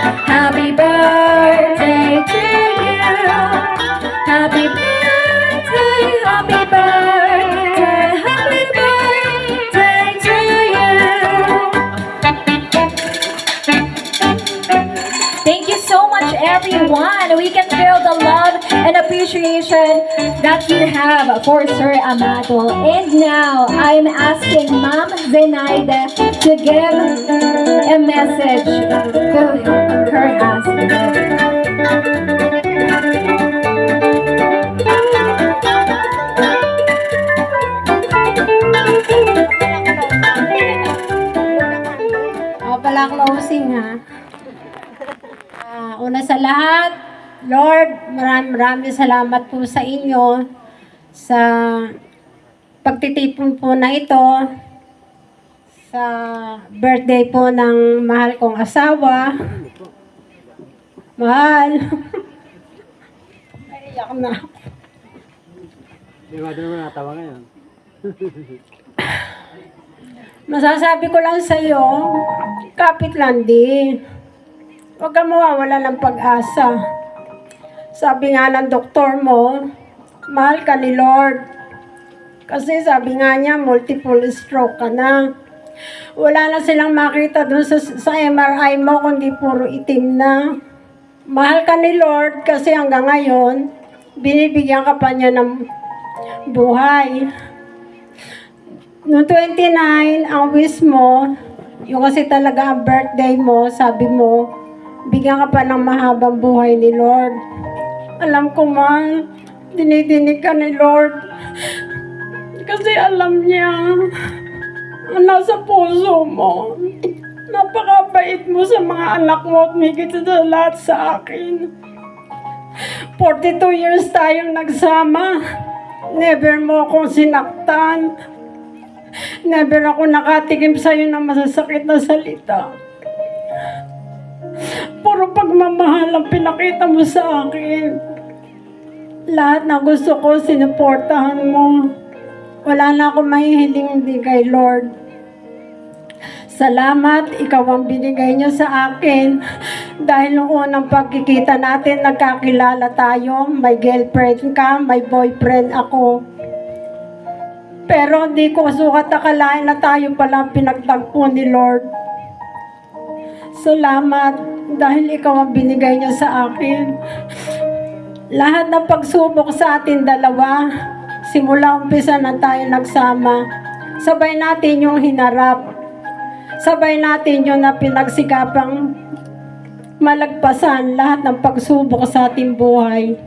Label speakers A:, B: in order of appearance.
A: Happy birthday to you. Happy birthday, happy birthday, happy birthday to you. Thank you so much, everyone. We can feel the love and appreciation that you have for Sir Amado. And now, I'm asking Ma'am Zenaida to give a message to her husband.
B: Ako pala closing ha. Una sa lahat, Lord, maraming salamat po sa inyo sa pagtitipon po na ito sa birthday po ng mahal kong asawa. Mahal. Naiyak na.
C: Di ba doon natawa ngayon?
B: Masasabi ko lang sa iyo, kapit lang di. Huwag kang mawawala ng pag-asa. Sabi nga ng doktor mo, mahal ka ni Lord. Kasi sabi nga niya, multiple stroke ka na. Wala na silang makita dun sa MRI mo, kundi puro itim na. Mahal ka ni Lord kasi hanggang ngayon, binibigyan ka pa niya ng buhay. Noong 29, ang wish mo, yung kasi talaga ang birthday mo, sabi mo, bigyan ka pa ng mahabang buhay ni Lord. Alam ko man, dinidinig ka ni Lord. Kasi alam niya, ang nasa puso mo. Napakabait mo sa mga anak mo at higit sa lahat sa akin. 42 years tayong nagsama. Never mo akong sinaktan. Never ako nakatikim sa'yo ng masasakit na salita. Puro pagmamahal ang pinakita mo sa akin. Lahat na gusto ko, sinuportahan mo. Wala na akong mahihiling hindi kay Lord. Salamat, ikaw ang binigay niyo sa akin. Dahil nung unang pagkikita natin, nagkakilala tayo. May girlfriend ka, may boyfriend ako. Pero hindi ko sukat akalain na tayo pala pinagtagpo ni Lord. Salamat dahil ikaw ang binigay niya sa akin. Lahat ng pagsubok sa atin dalawa, simula umpisa na tayo nagsama. Sabay natin yung hinarap. Sabay natin yung na pinagsikapang malagpasan lahat ng pagsubok sa ating buhay.